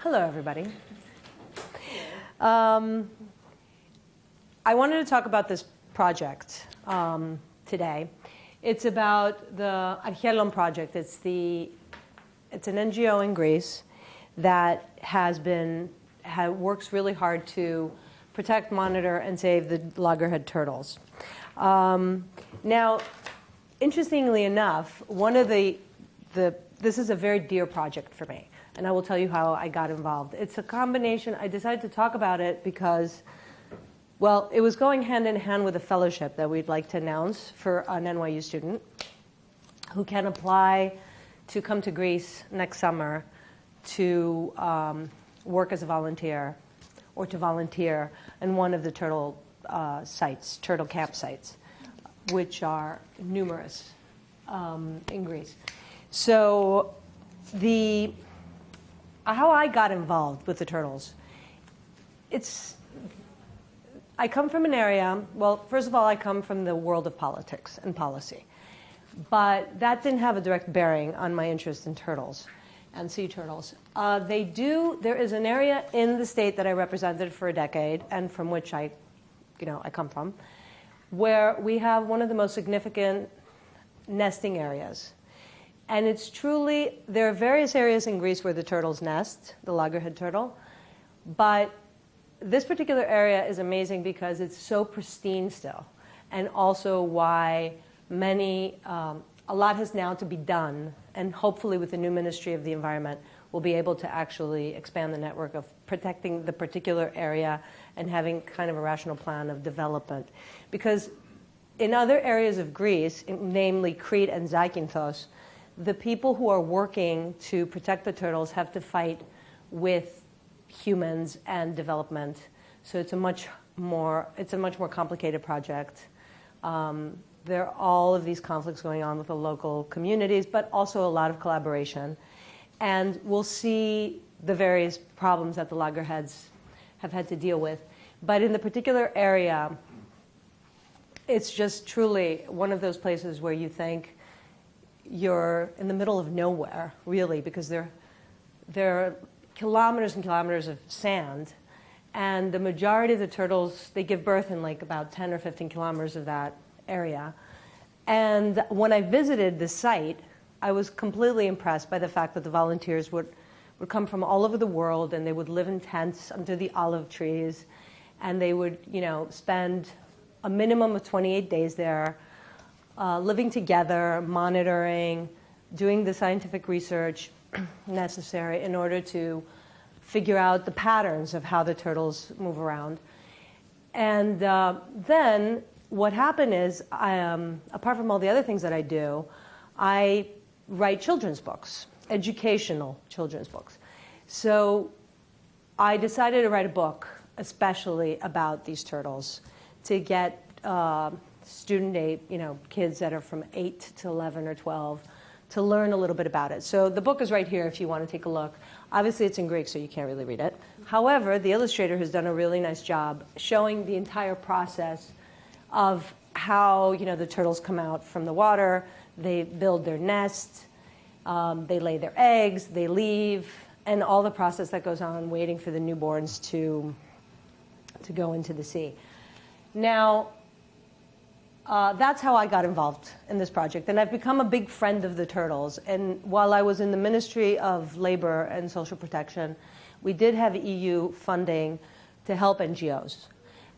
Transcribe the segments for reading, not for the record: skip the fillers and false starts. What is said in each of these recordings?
Hello, everybody. I wanted to talk about this project today. It's about the Archelon project. It's an NGO in Greece that works really hard to protect, monitor, and save the loggerhead turtles. Now, interestingly enough, this is a very dear project for me, and I will tell you how I got involved. It's a combination. I decided to talk about it because, well, it was going hand in hand with a fellowship that we'd like to announce for an NYU student who can apply to come to Greece next summer to work as a volunteer or to volunteer in one of the turtle campsites, which are numerous in Greece. So how I got involved with the turtles, I come from an area, well, first of all, I come from the world of politics and policy. But that didn't have a direct bearing on my interest in turtles and sea turtles. There is an area in the state that I represented for a decade and from which I come from, where we have one of the most significant nesting areas. And there are various areas in Greece where the turtles nest, the loggerhead turtle, but this particular area is amazing because it's so pristine still, and also why a lot has now to be done, and hopefully with the new Ministry of the Environment, we'll be able to actually expand the network of protecting the particular area and having kind of a rational plan of development. Because in other areas of Greece, namely Crete and Zakynthos, the people who are working to protect the turtles have to fight with humans and development. So it's a much more complicated project. There are all of these conflicts going on with the local communities, but also a lot of collaboration. And we'll see the various problems that the loggerheads have had to deal with. But in the particular area, it's just truly one of those places where you think you're in the middle of nowhere, really, because there are kilometers and kilometers of sand, and the majority of the turtles, they give birth in like about 10 or 15 kilometers of that area. And when I visited the site, I was completely impressed by the fact that the volunteers would come from all over the world, and they would live in tents under the olive trees, and they would spend a minimum of 28 days there, living together, monitoring, doing the scientific research necessary in order to figure out the patterns of how the turtles move around. And then what happened is, apart from all the other things that I do, I write children's books, educational children's books. So I decided to write a book especially about these turtles to get kids that are from 8 to 11 or 12 to learn a little bit about it. So the book is right here if you want to take a look. Obviously it's in Greek, so you can't really read it. However, the illustrator has done a really nice job showing the entire process of how the turtles come out from the water, they build their nest, they lay their eggs, they leave, and all the process that goes on waiting for the newborns to go into the sea. Now, that's how I got involved in this project. And I've become a big friend of the turtles. And while I was in the Ministry of Labor and Social Protection, we did have EU funding to help NGOs.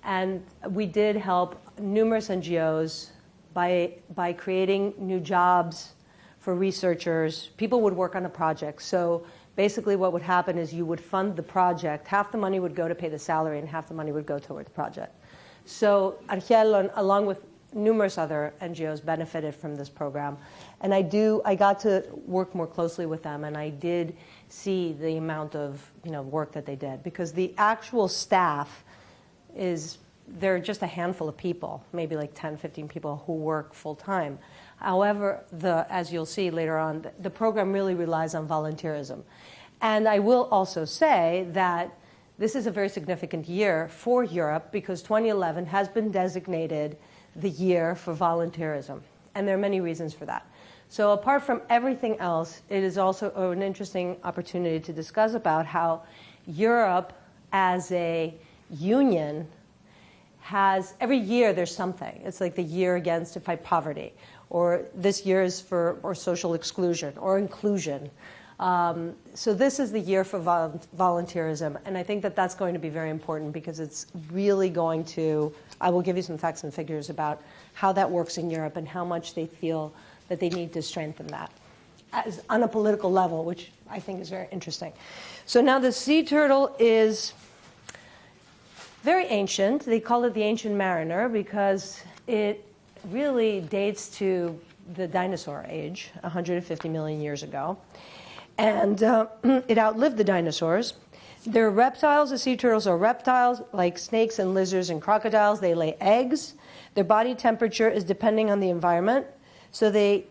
And we did help numerous NGOs by creating new jobs for researchers. People would work on a project. So basically what would happen is you would fund the project. Half the money would go to pay the salary, and half the money would go toward the project. So Archelon, along with numerous other NGOs, benefited from this program. And I got to work more closely with them, and I did see the amount of work that they did. Because the actual staff they're just a handful of people, maybe like 10, 15 people who work full-time. However, as you'll see later on, the program really relies on volunteerism. And I will also say that this is a very significant year for Europe because 2011 has been designated the year for volunteerism. And there are many reasons for that. So apart from everything else, it is also an interesting opportunity to discuss about how Europe as a union has, every year there's something. It's like the year against to fight poverty, or this year is for or social exclusion or inclusion. So this is the year for volunteerism, and I think that that's going to be very important because it's really going to, I will give you some facts and figures about how that works in Europe and how much they feel that they need to strengthen that as, on a political level, which I think is very interesting. So now the sea turtle is very ancient. They call it the ancient mariner because it really dates to the dinosaur age, 150 million years ago. And it outlived the dinosaurs. They're reptiles. The sea turtles are reptiles, like snakes and lizards and crocodiles. They lay eggs. Their body temperature is depending on the environment. So they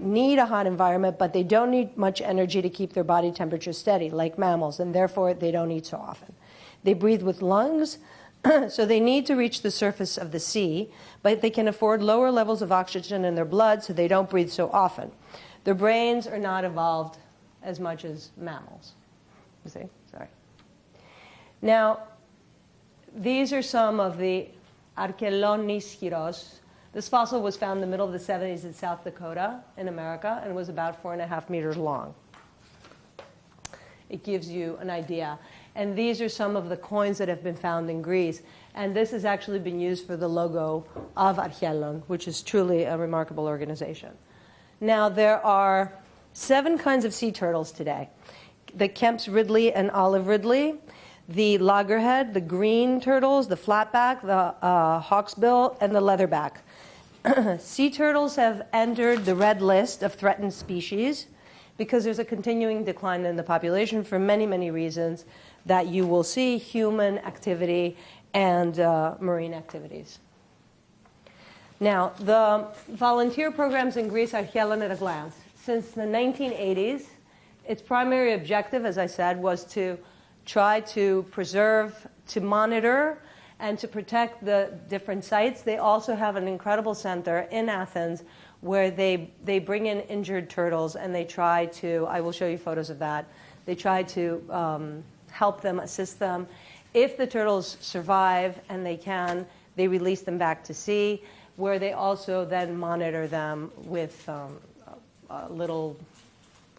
need a hot environment, but they don't need much energy to keep their body temperature steady, like mammals, and therefore they don't eat so often. They breathe with lungs, so they need to reach the surface of the sea, but they can afford lower levels of oxygen in their blood, so they don't breathe so often. Their brains are not evolved as much as mammals. You see? Sorry. Now, these are some of the Archelon nischiros. This fossil was found in the middle of the 70s in South Dakota in America and was about 4.5 meters long. It gives you an idea. And these are some of the coins that have been found in Greece. And this has actually been used for the logo of Archelon, which is truly a remarkable organization. Now, there are 7 kinds of sea turtles today. The Kemp's Ridley and Olive Ridley, the Loggerhead, the green turtles, the flatback, the hawksbill, and the leatherback. Sea turtles have entered the red list of threatened species because there's a continuing decline in the population for many, many reasons that you will see: human activity and marine activities. Now, the volunteer programs in Greece are Archelon at a glance. Since the 1980s, its primary objective, as I said, was to try to preserve, to monitor, and to protect the different sites. They also have an incredible center in Athens where they bring in injured turtles and they try to, I will show you photos of that, they try to help them, assist them. If the turtles survive and they can, they release them back to sea, where they also then monitor them with a little,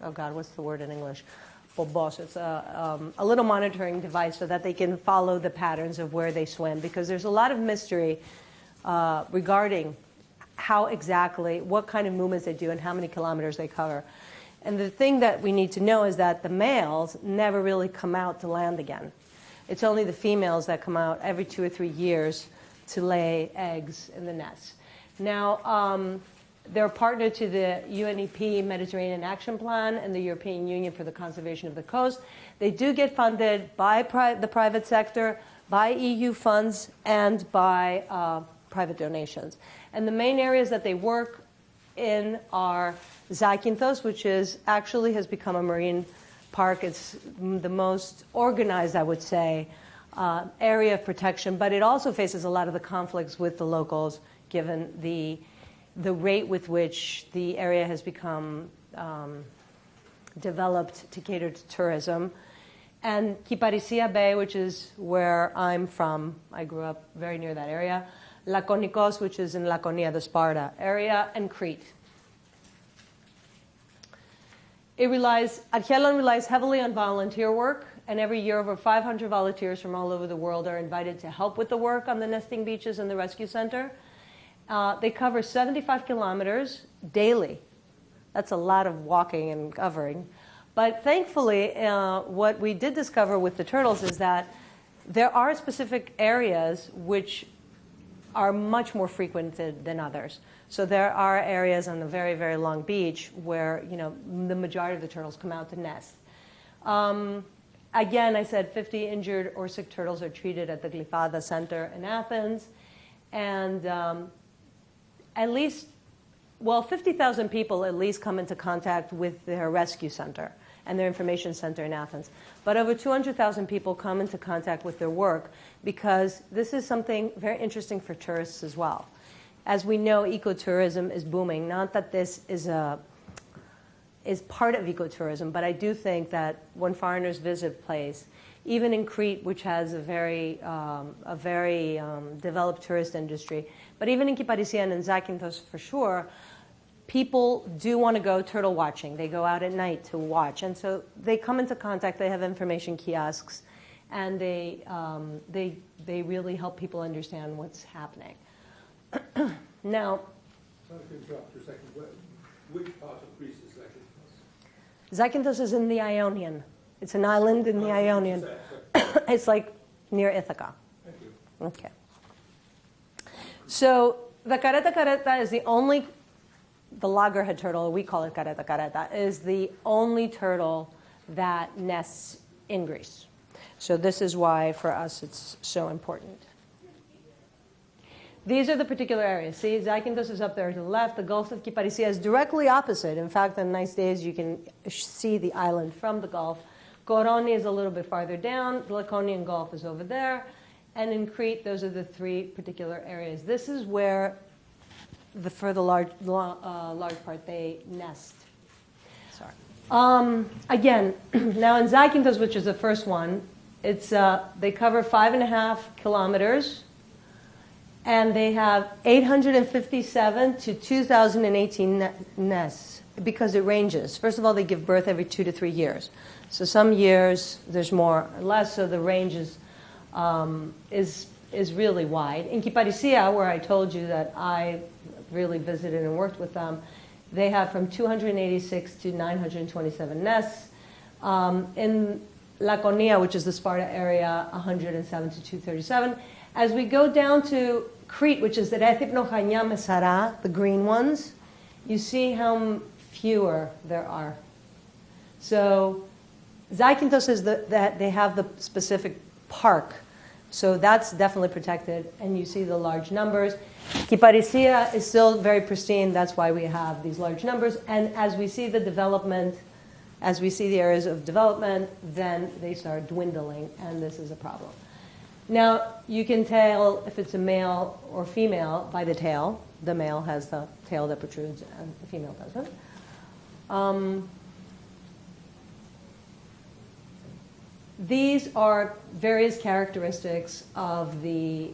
oh God, what's the word in English? Bobos. It's a little monitoring device so that they can follow the patterns of where they swim, because there's a lot of mystery regarding how exactly, what kind of movements they do and how many kilometers they cover. And the thing that we need to know is that the males never really come out to land again. It's only the females that come out every 2 or 3 years to lay eggs in the nest. Now, they're partnered to the UNEP Mediterranean Action Plan and the European Union for the Conservation of the Coast. They do get funded by the private sector, by EU funds, and by private donations. And the main areas that they work in are Zakynthos, which is actually has become a marine park. It's the most organized, I would say, area of protection, but it also faces a lot of the conflicts with the locals, given the rate with which the area has become developed to cater to tourism. And Kyparissia Bay, which is where I'm from, I grew up very near that area, Lakonikos, which is in Laconia, the Sparta area, and Crete. Archelon relies heavily on volunteer work, and every year over 500 volunteers from all over the world are invited to help with the work on the nesting beaches and the rescue center. They cover 75 kilometers daily. That's a lot of walking and covering. But thankfully, what we did discover with the turtles is that there are specific areas which are much more frequented than others. So there are areas on the very, very long beach where, you know, the majority of the turtles come out to nest. Again, I said 50 injured or sick turtles are treated at the Glyfada Center in Athens. And at least, well, 50,000 people at least come into contact with their rescue center and their information center in Athens. But over 200,000 people come into contact with their work, because this is something very interesting for tourists as well. as we know, ecotourism is booming. Not that this is part of ecotourism, but I do think that when foreigners visit a place, even in Crete, which has a very developed tourist industry, but even in Kyparissia and in Zakynthos for sure, people do want to go turtle watching. They go out at night to watch. And so they come into contact, they have information kiosks, and they really help people understand what's happening. Now, sorry to interrupt for a second. Which part of Greece is Zakynthos? Zakynthos is in the Ionian. It's an island in the Ionian. It's like near Ithaca. Thank you. Okay. So the careta is the loggerhead turtle, we call it careta, is the only turtle that nests in Greece. So this is why, for us, it's so important. These are the particular areas. See, Zakynthos is up there to the left. The Gulf of Kyparissia is directly opposite. In fact, on nice days, you can see the island from the Gulf. Koroni is a little bit farther down. The Laconian Gulf is over there. And in Crete, those are the three particular areas. This is where, for the large part, they nest. Sorry. Again, now in Zakynthos, which is the first one, it's they cover 5.5 kilometers. And they have 857 to 2,018 nests because it ranges. First of all, they give birth every 2 to 3 years. So some years there's more or less, so the range is really wide. In Kyparissia, where I told you that I really visited and worked with them, they have from 286 to 927 nests. In Laconia, which is the Sparta area, 107 to 237. As we go down to Crete, which is the Rethipno, Chania, Mesara, the green ones, you see how fewer there are. So Zakynthos is that they have the specific park. So that's definitely protected, and you see the large numbers. Kyparissia is still very pristine. That's why we have these large numbers. And as we see the development, as we see the areas of development, then they start dwindling, and this is a problem. Now, you can tell if it's a male or female by the tail. The male has the tail that protrudes, and the female doesn't. These are various characteristics of the,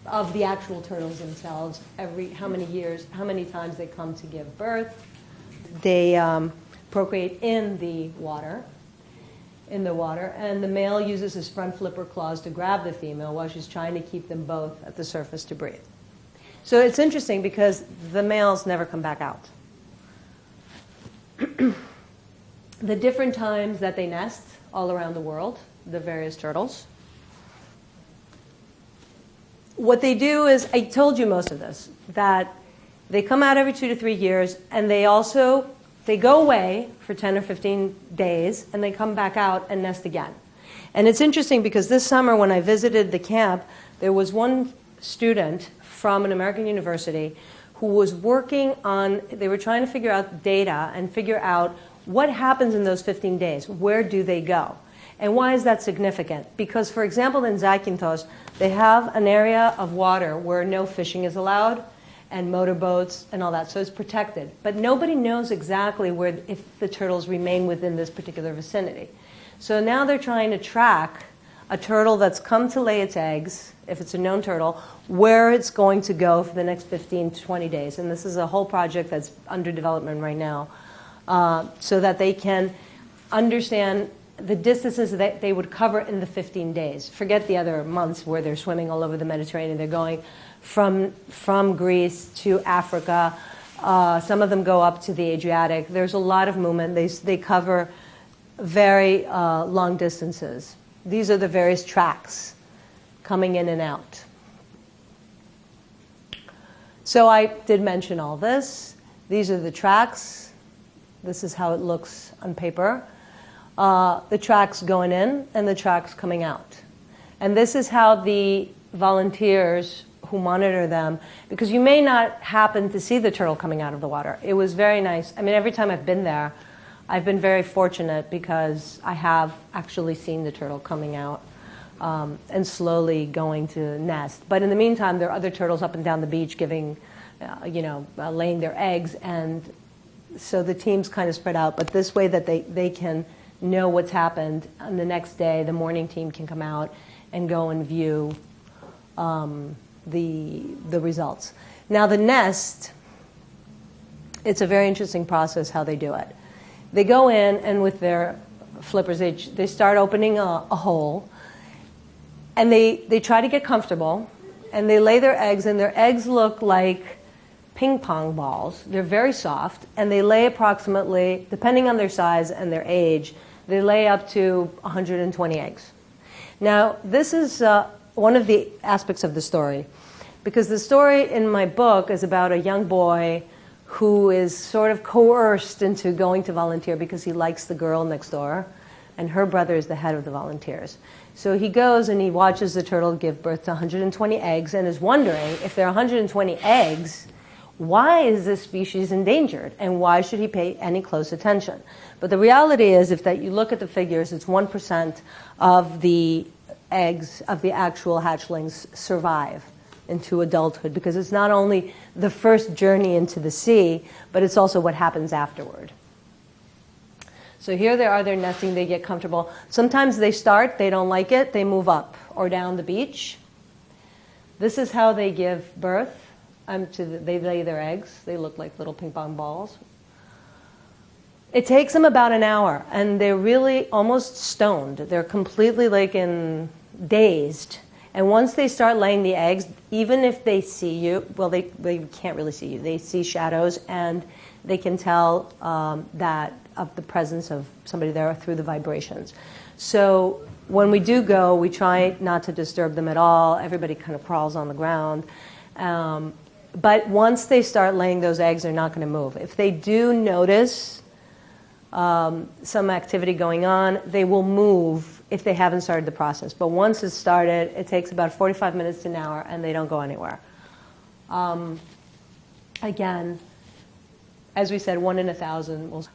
of the actual turtles themselves. How many times they come to give birth. They procreate in the water. And the male uses his front flipper claws to grab the female while she's trying to keep them both at the surface to breathe. So it's interesting because the males never come back out. The different times that they nest all around the world, the various turtles. What they do is, I told you most of this, that they come out every 2 to 3 years, and they go away for 10 or 15 days, and they come back out and nest again. And it's interesting because this summer when I visited the camp, there was one student from an American university who was working on, they were trying to figure out data and figure out what happens in those 15 days. Where do they go? And why is that significant? Because, for example, in Zakynthos, they have an area of water where no fishing is allowed, and motorboats and all that, so it's protected. But nobody knows exactly if the turtles remain within this particular vicinity. So now they're trying to track a turtle that's come to lay its eggs, if it's a known turtle, where it's going to go for the next 15 to 20 days. And this is a whole project that's under development right now, so that they can understand the distances that they would cover in the 15 days. Forget the other months where they're swimming all over the Mediterranean. They're going from Greece to Africa. Some of them go up to the Adriatic. There's a lot of movement. They cover very long distances. These are the various tracks coming in and out. So I did mention all this. These are the tracks. This is how it looks on paper. The tracks going in and the tracks coming out. And this is how the volunteers who monitor them, because you may not happen to see the turtle coming out of the water. It was very nice. I mean, every time I've been there, I've been very fortunate because I have actually seen the turtle coming out. and slowly going to nest. But in the meantime, there are other turtles up and down the beach giving, laying their eggs, and so the teams kind of spread out. But this way that they can know what's happened, and the next day the morning team can come out and go and view the results. Now the nest, it's a very interesting process how they do it. They go in and with their flippers, they start opening a hole, and they try to get comfortable, and they lay their eggs, and their eggs look like ping pong balls. They're very soft, and they lay approximately, depending on their size and their age, they lay up to 120 eggs. Now, this is one of the aspects of the story, because the story in my book is about a young boy who is sort of coerced into going to volunteer because he likes the girl next door, and her brother is the head of the volunteers. So he goes and he watches the turtle give birth to 120 eggs and is wondering, if there are 120 eggs, why is this species endangered, and why should he pay any close attention? But the reality is, if that you look at the figures, it's 1% of the eggs of the actual hatchlings survive into adulthood, because it's not only the first journey into the sea, but it's also what happens afterward. So here they are, they're nesting, they get comfortable. Sometimes they start, they don't like it, they move up or down the beach. This is how they give birth. They lay their eggs. They look like little ping pong balls. It takes them about an hour, and they're really almost stoned. They're completely dazed. And once they start laying the eggs, even if they see you, well, they can't really see you. They see shadows, and they can tell that of the presence of somebody there through the vibrations. So when we do go, we try not to disturb them at all. Everybody kind of crawls on the ground. But once they start laying those eggs, they're not going to move. If they do notice some activity going on, they will move if they haven't started the process. But once it's started, it takes about 45 minutes to an hour, and they don't go anywhere. Again, as we said, 1 in 1,000.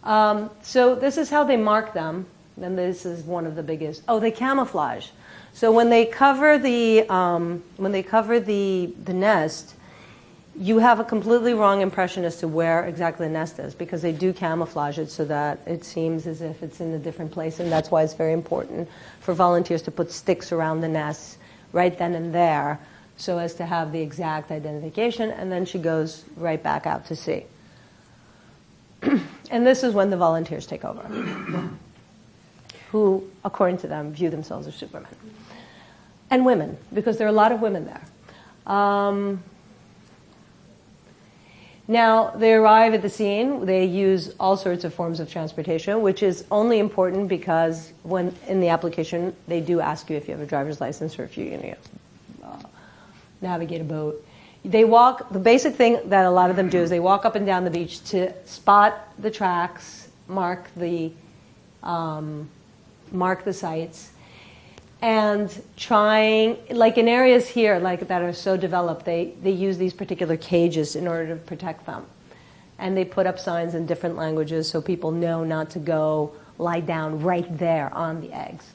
So this is how they mark them. And this is one of the biggest. Oh, they camouflage. So when they cover the nest, you have a completely wrong impression as to where exactly the nest is, because they do camouflage it so that it seems as if it's in a different place, and that's why it's very important for volunteers to put sticks around the nest right then and there so as to have the exact identification, and then she goes right back out to sea. And this is when the volunteers take over, who, according to them, view themselves as supermen. And women, because there are a lot of women there. Now, they arrive at the scene. They use all sorts of forms of transportation, which is only important because when in the application, they do ask you if you have a driver's license or if you navigate a boat. They walk. The basic thing that a lot of them do is they walk up and down the beach to spot the tracks, mark the sites, and trying, like in areas here like that are so developed, they use these particular cages in order to protect them. And they put up signs in different languages so people know not to go lie down right there on the eggs.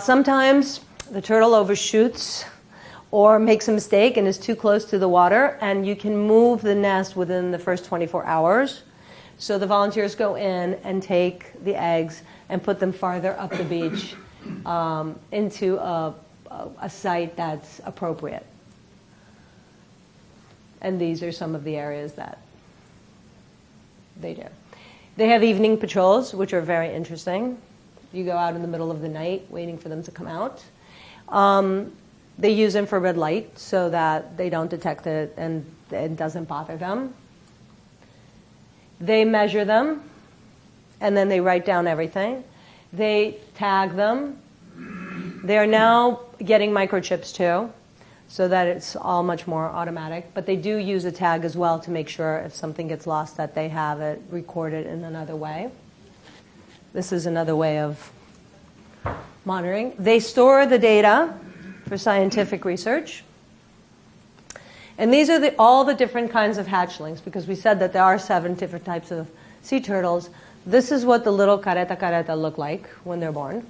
Sometimes the turtle overshoots or makes a mistake and is too close to the water, and you can move the nest within the first 24 hours. So the volunteers go in and take the eggs and put them farther up the beach into a site that's appropriate. And these are some of the areas that they do. They have evening patrols, which are very interesting. You go out in the middle of the night waiting for them to come out. They use infrared light so that they don't detect it and it doesn't bother them. They measure them, and then they write down everything. They tag them. They are now getting microchips too, so that it's all much more automatic. But they do use a tag as well to make sure if something gets lost that they have it recorded in another way. This is another way of monitoring. They store the data for scientific research. And these are all the different kinds of hatchlings, because we said that there are 7 different types of sea turtles. This is what the little careta look like when they're born.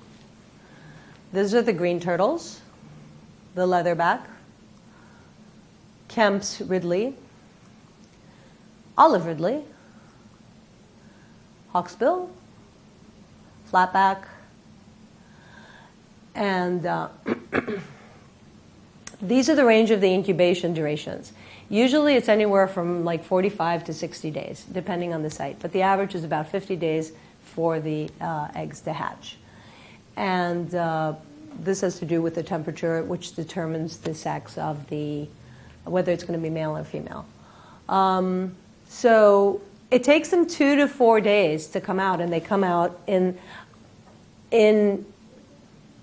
These are the green turtles, the leatherback, Kemp's Ridley, olive Ridley, hawksbill, flatback, and these are the range of the incubation durations. Usually it's anywhere from like 45 to 60 days, depending on the site. But the average is about 50 days for the eggs to hatch. And this has to do with the temperature, which determines the sex of whether it's going to be male or female. So it takes them 2 to 4 days to come out, and they come out in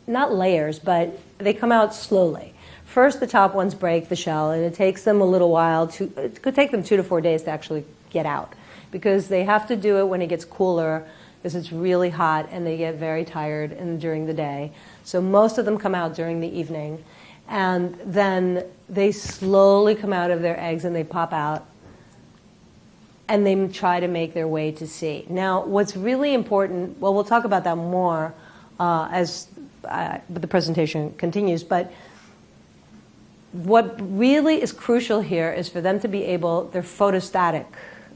not layers, but they come out slowly. First, the top ones break the shell, and it takes them a little while it could take them 2 to 4 days to actually get out, because they have to do it when it gets cooler, because it's really hot, and they get very tired during the day. So most of them come out during the evening, and then they slowly come out of their eggs, and they pop out, and they try to make their way to sea. Now, what's really important, well, we'll talk about that more as the presentation continues, but what really is crucial here is for them to be they're photostatic.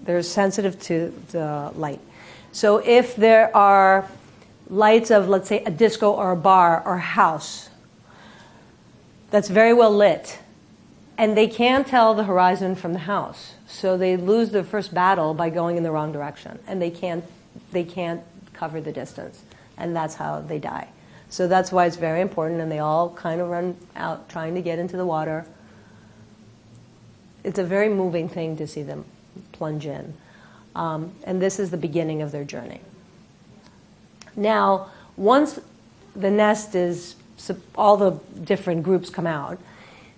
They're sensitive to the light. So if there are lights of, let's say, a disco or a bar or a house that's very well lit, and they can't tell the horizon from the house, so they lose their first battle by going in the wrong direction, and they can't cover the distance, and that's how they die. So that's why it's very important, and they all kind of run out trying to get into the water. It's a very moving thing to see them plunge in. And this is the beginning of their journey. Now, once the nest all the different groups come out,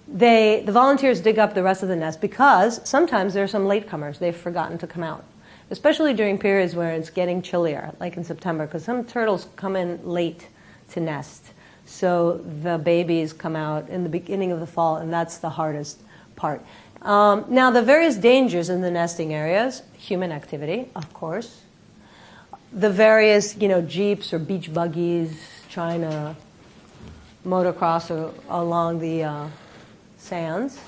the volunteers dig up the rest of the nest, because sometimes there are some latecomers. They've forgotten to come out, especially during periods where it's getting chillier, like in September, because some turtles come in late to nest. So the babies come out in the beginning of the fall, and that's the hardest part. Now, the various dangers in the nesting areas: human activity, of course, the various jeeps or beach buggies trying to motocross along the sands.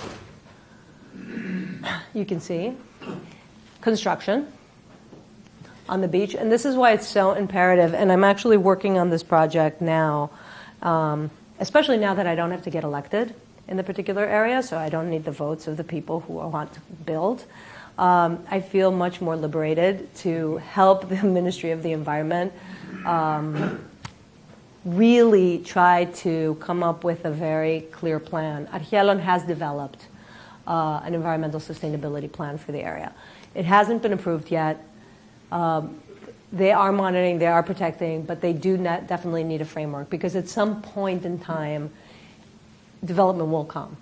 You can see construction on the beach, and this is why it's so imperative. And I'm actually working on this project now, especially now that I don't have to get elected in the particular area, so I don't need the votes of the people who want to build. I feel much more liberated to help the Ministry of the Environment really try to come up with a very clear plan. Archelon has developed an environmental sustainability plan for the area. It hasn't been approved yet. They are monitoring, they are protecting, but they do definitely need a framework, because at some point in time, development will come,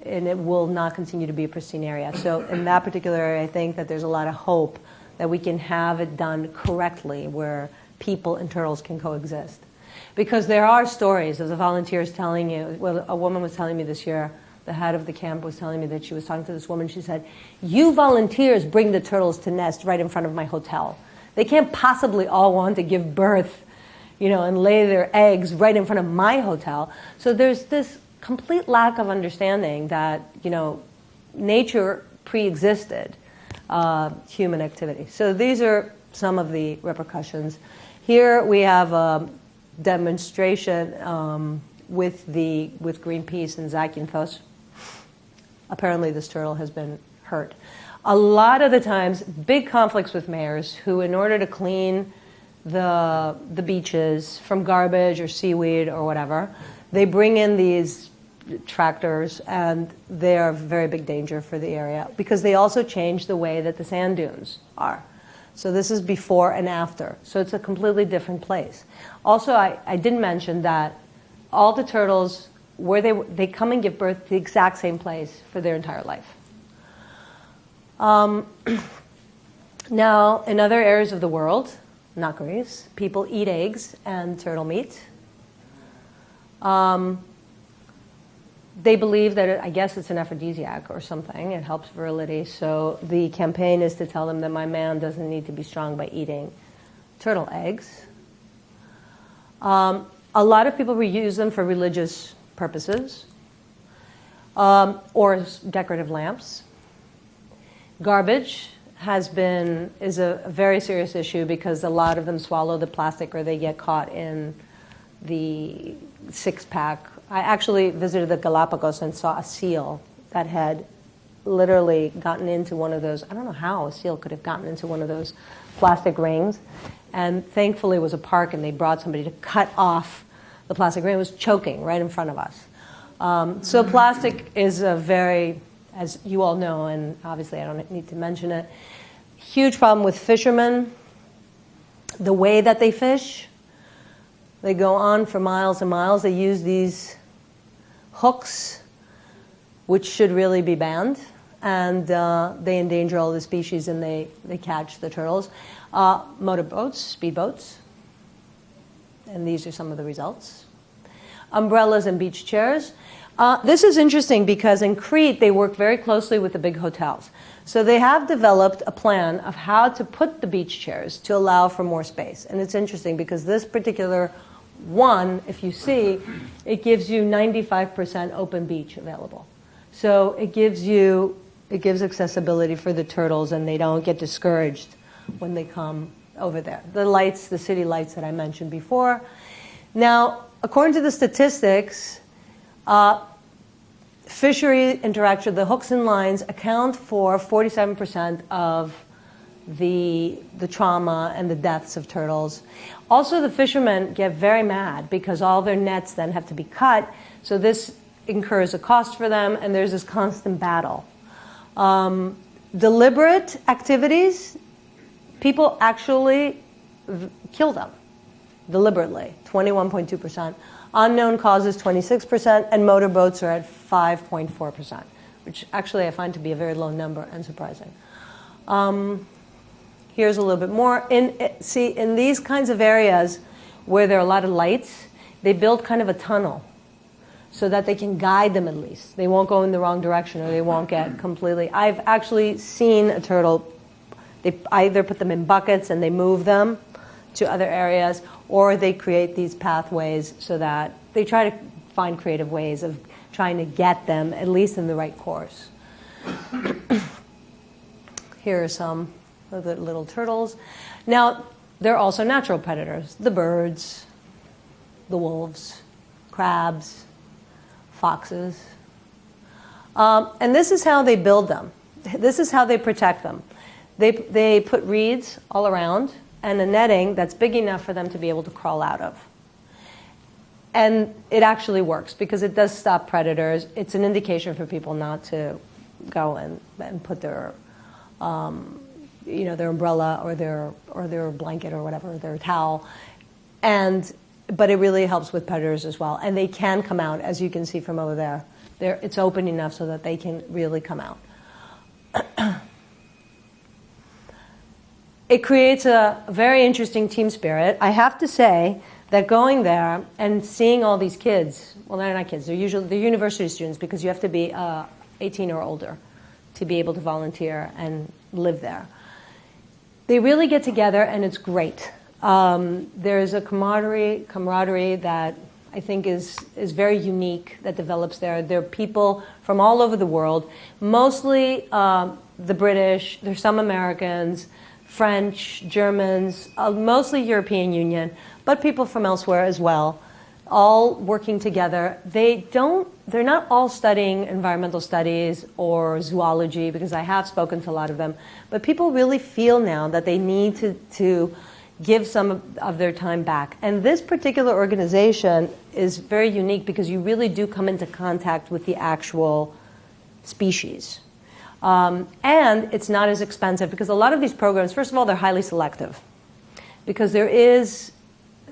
and it will not continue to be a pristine area. So in that particular area, I think that there's a lot of hope that we can have it done correctly, where people and turtles can coexist. Because there are stories of the volunteers telling you, well, a woman was telling me this year, the head of the camp was telling me that she was talking to this woman. She said, "You volunteers bring the turtles to nest right in front of my hotel. They can't possibly all want to give birth, and lay their eggs right in front of my hotel." So there's this complete lack of understanding that, nature pre-existed human activity. So these are some of the repercussions. Here we have a demonstration with Greenpeace and Zakynthos. Apparently this turtle has been hurt. A lot of the times, big conflicts with mayors who, in order to clean the beaches from garbage or seaweed or whatever, they bring in these tractors, and they are a very big danger for the area, because they also change the way that the sand dunes are. So this is before and after. So it's a completely different place. Also, I didn't mention that all the turtles, where they come and give birth to the exact same place for their entire life. Now, in other areas of the world, not Greece, people eat eggs and turtle meat. They believe that, I guess it's an aphrodisiac or something. It helps virility. So the campaign is to tell them that my man doesn't need to be strong by eating turtle eggs. A lot of people reuse them for religious purposes or as decorative lamps. Garbage is a very serious issue because a lot of them swallow the plastic or they get caught in the six-pack. I actually visited the Galapagos and saw a seal that had literally gotten into one of those. I don't know how a seal could have gotten into one of those plastic rings. And thankfully it was a park and they brought somebody to cut off the plastic ring. It was choking right in front of us. So plastic is a very, as you all know, and obviously I don't need to mention it, huge problem with fishermen. The way that they fish, they go on for miles and miles. They use these hooks, which should really be banned, and they endanger all the species and they catch the turtles. Motorboats, speedboats, and these are some of the results. Umbrellas and beach chairs. This is interesting because in Crete they work very closely with the big hotels. So they have developed a plan of how to put the beach chairs to allow for more space. And it's interesting because this particular one, if you see, it gives you 95% open beach available. So it gives accessibility for the turtles and they don't get discouraged when they come over there. The lights, the city lights that I mentioned before. Now, according to the statistics, fishery interaction, the hooks and lines account for 47% of the trauma and the deaths of turtles. Also, the fishermen get very mad because all their nets then have to be cut. So this incurs a cost for them, and there's this constant battle. Deliberate activities, people actually kill them deliberately, 21.2%. Unknown causes, 26%, and motorboats are at 5.4%, which actually I find to be a very low number and surprising. Here's a little bit more. In these kinds of areas where there are a lot of lights, they build kind of a tunnel so that they can guide them at least. They won't go in the wrong direction or they won't get completely. I've actually seen a turtle, they either put them in buckets and they move them to other areas, or they create these pathways so that they try to find creative ways of trying to get them at least in the right course. Here are some of the little turtles. Now, there are also natural predators, the birds, the wolves, crabs, foxes. And this is how they build them. This is how they protect them. They put reeds all around and a netting that's big enough for them to be able to crawl out of. And it actually works because it does stop predators. It's an indication for people not to go and put their, their umbrella or their blanket or whatever, their towel. But it really helps with predators as well. And they can come out, as you can see from over there. It's open enough so that they can really come out. It creates a very interesting team spirit. I have to say that going there and seeing all these kids, well, they're not kids, they're university students because you have to be 18 or older to be able to volunteer and live there. They really get together and it's great. There's a camaraderie that I think is very unique that develops there. There are people from all over the world, mostly the British, there's some Americans, French, Germans, mostly European Union, but people from elsewhere as well, all working together. They're not all studying environmental studies or zoology, because I have spoken to a lot of them, but people really feel now that they need to give some of their time back. And this particular organization is very unique because you really do come into contact with the actual species. And it's not as expensive because a lot of these programs, first of all, they're highly selective because there is,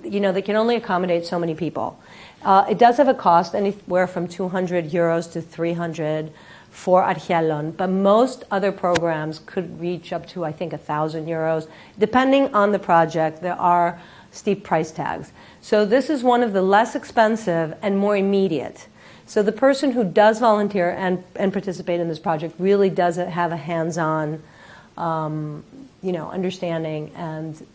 they can only accommodate so many people. It does have a cost anywhere from 200 euros to 300 for Archelon, but most other programs could reach up to, I think, 1,000 euros. Depending on the project, there are steep price tags. So this is one of the less expensive and more immediate. So the person who does volunteer and participate in this project really does have a hands-on, understanding, and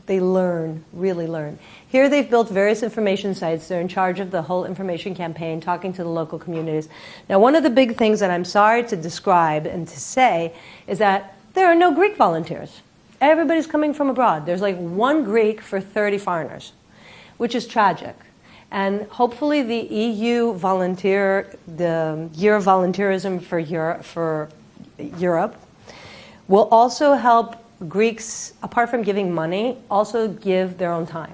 They learn, really learn. Here they've built various information sites. They're in charge of the whole information campaign, talking to the local communities. Now, one of the big things that I'm sorry to describe and to say is that there are no Greek volunteers. Everybody's coming from abroad. There's like one Greek for 30 foreigners, which is tragic. And hopefully the EU volunteer, the Year of Volunteerism for Europe, will also help Greeks, apart from giving money, also give their own time.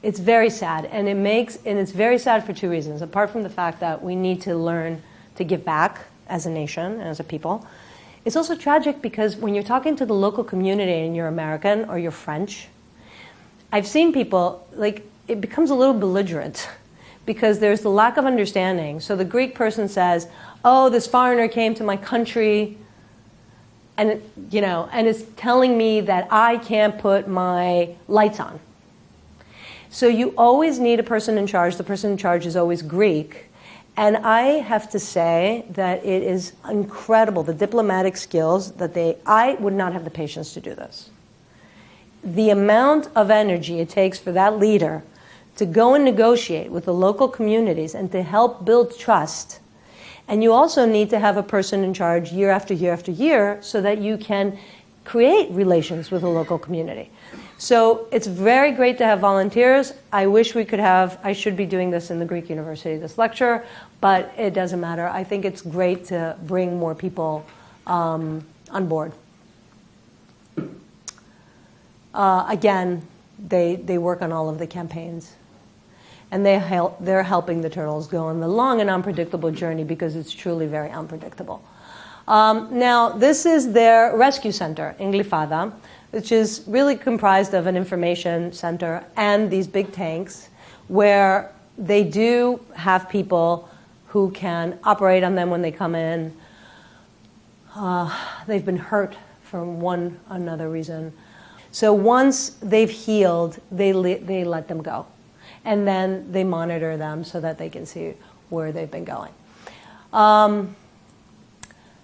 It's very sad, and it's very sad for two reasons. Apart from the fact that we need to learn to give back as a nation, as a people, it's also tragic because when you're talking to the local community and you're American or you're French, I've seen people, like, it becomes a little belligerent because there's the lack of understanding. So the Greek person says, oh, this foreigner came to my country, and is telling me that I can't put my lights on. So you always need a person in charge. The person in charge is always Greek. And I have to say that it is incredible, the diplomatic skills that I would not have the patience to do this. The amount of energy it takes for that leader to go and negotiate with the local communities and to help build trust. And you also need to have a person in charge year after year after year so that you can create relations with the local community. So it's very great to have volunteers. I wish we could have, I should be doing this in the Greek University, this lecture, but it doesn't matter. I think it's great to bring more people on board. Again, they work on all of the campaigns. And they're helping the turtles go on the long and unpredictable journey because it's truly very unpredictable. Now, this is their rescue center in Glyfada, which is really comprised of an information center and these big tanks where they do have people who can operate on them when they come in. They've been hurt for one another reason. So once they've healed, they let them go. And then they monitor them so that they can see where they've been going.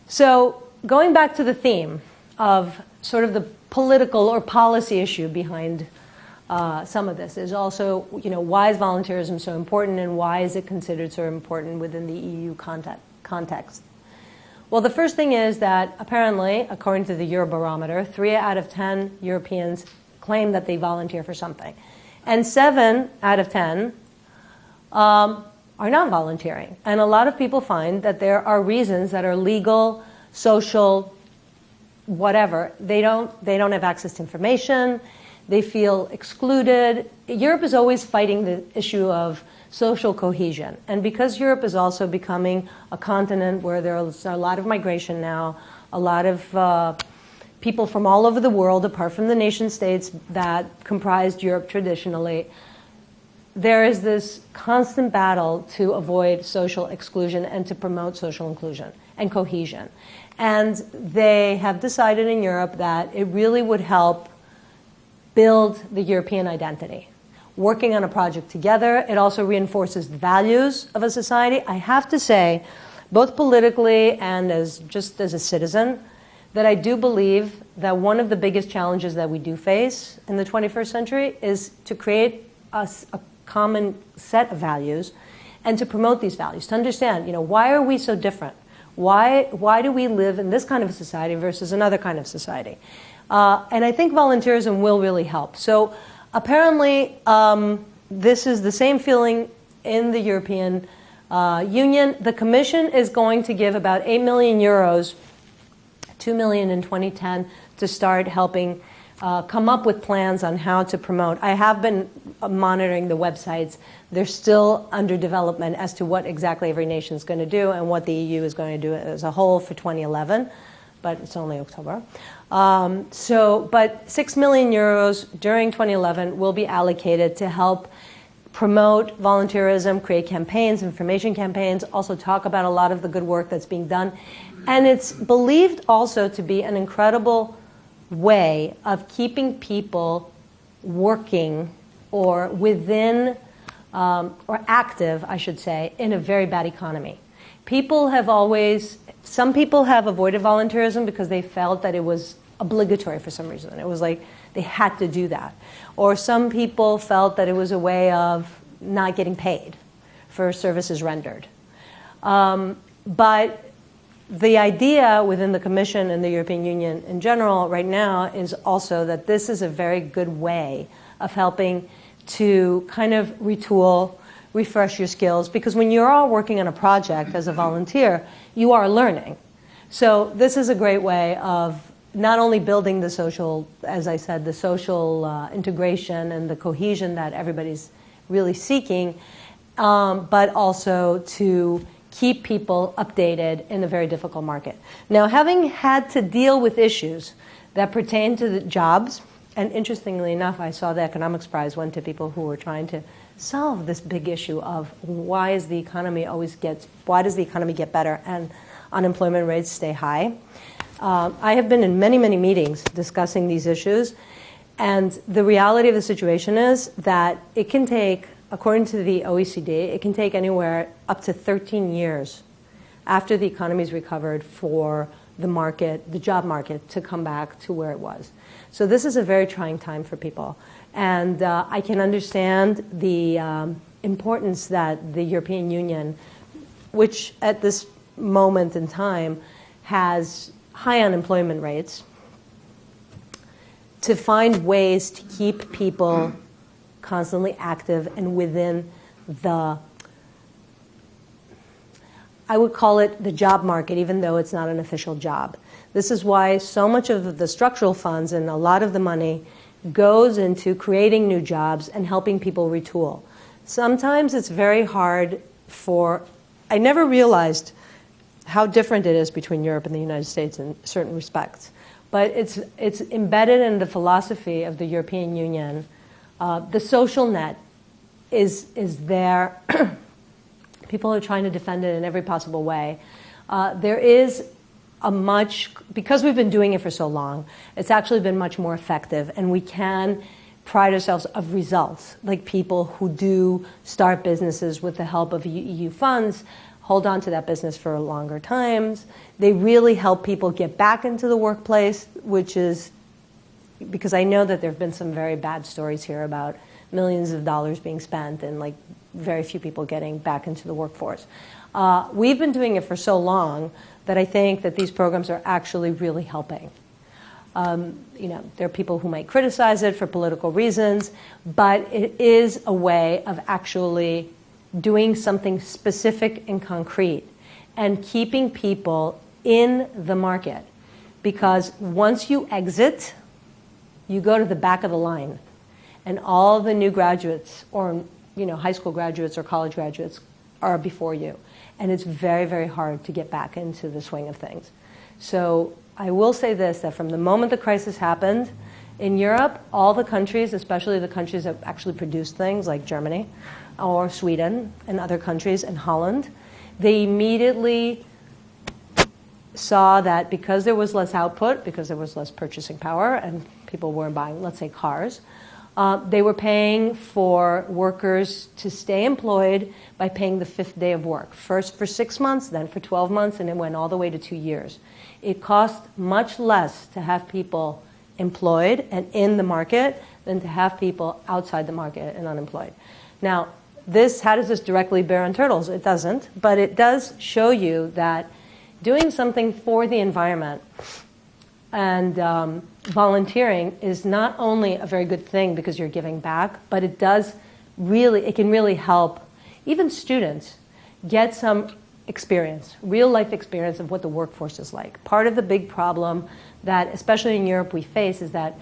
So going back to the theme of sort of the political or policy issue behind some of this is also, why is volunteerism so important and why is it considered so important within the EU context? Well, the first thing is that apparently, according to the Eurobarometer, 3 out of 10 Europeans claim that they volunteer for something. And 7 out of 10 are not volunteering. And a lot of people find that there are reasons that are legal, social, whatever. They don't have access to information. They feel excluded. Europe is always fighting the issue of social cohesion. And because Europe is also becoming a continent where there's a lot of migration now, a lot of people from all over the world, apart from the nation states that comprised Europe traditionally, there is this constant battle to avoid social exclusion and to promote social inclusion and cohesion. And they have decided in Europe that it really would help build the European identity. Working on a project together, it also reinforces the values of a society. I have to say, both politically and just as a citizen, that I do believe that one of the biggest challenges that we do face in the 21st century is to create a common set of values and to promote these values, to understand, why are we so different? Why do we live in this kind of a society versus another kind of society? And I think volunteerism will really help. So apparently, this is the same feeling in the European Union. The Commission is going to give about 8 million euros 2 million in 2010 to start helping come up with plans on how to promote. I have been monitoring the websites. They're still under development as to what exactly every nation is going to do and what the EU is going to do as a whole for 2011, but it's only October. But 6 million euros during 2011 will be allocated to help promote volunteerism, create campaigns, information campaigns, also talk about a lot of the good work that's being done. And it's believed also to be an incredible way of keeping people working or within, or active, I should say, in a very bad economy. Some people have avoided volunteerism because they felt that it was obligatory for some reason. It was like They had to do that. Or some people felt that it was a way of not getting paid for services rendered. But the idea within the Commission and the European Union in general right now is also that this is a very good way of helping to kind of retool, refresh your skills, because when you're all working on a project as a volunteer, you are learning. So this is a great way of not only building the social, as I said, the social integration and the cohesion that everybody's really seeking, but also to keep people updated in a very difficult market. Now, having had to deal with issues that pertain to the jobs, and interestingly enough, I saw the economics prize went to people who were trying to solve this big issue of why does the economy get better and unemployment rates stay high. I have been in many, many meetings discussing these issues, and the reality of the situation is that it can take, according to the OECD, it can take anywhere up to 13 years after the economy's recovered for the market, the job market, to come back to where it was. So this is a very trying time for people. And I can understand the importance that the European Union, which at this moment in time has high unemployment rates, to find ways to keep people constantly active and within the, I would call it the job market, even though it's not an official job. This is why so much of the structural funds and a lot of the money goes into creating new jobs and helping people retool. Sometimes it's very hard I never realized how different it is between Europe and the United States in certain respects. But it's embedded in the philosophy of the European Union. The social net is there. People are trying to defend it in every possible way. There is because we've been doing it for so long, it's actually been much more effective, and we can pride ourselves of results, like people who do start businesses with the help of EU funds, hold on to that business for longer times. They really help people get back into the workplace, which is, because I know that there have been some very bad stories here about millions of dollars being spent and like very few people getting back into the workforce. We've been doing it for so long that I think that these programs are actually really helping. There are people who might criticize it for political reasons, but it is a way of actually doing something specific and concrete and keeping people in the market. Because once you exit, you go to the back of the line, and all the new graduates or high school graduates or college graduates are before you. And it's very, very hard to get back into the swing of things. So I will say this, that from the moment the crisis happened, in Europe, all the countries, especially the countries that actually produce things like Germany or Sweden and other countries and Holland, they immediately saw that because there was less output, because there was less purchasing power and people weren't buying, let's say, cars, they were paying for workers to stay employed by paying the 5th day of work. First for 6 months, then for 12 months, and it went all the way to 2 years. It cost much less to have people employed and in the market than to have people outside the market and unemployed. Now, how does this directly bear on turtles? It doesn't, but it does show you that doing something for the environment and volunteering is not only a very good thing because you're giving back, but it can really help even students get some experience, real life experience of what the workforce is like. Part of the big problem that, especially in Europe, we face is that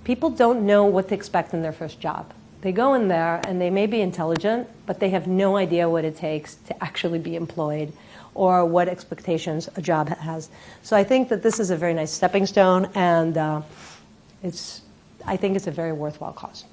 people don't know what to expect in their first job. They go in there and they may be intelligent, but they have no idea what it takes to actually be employed or what expectations a job has. So I think that this is a very nice stepping stone, and I think it's a very worthwhile cause.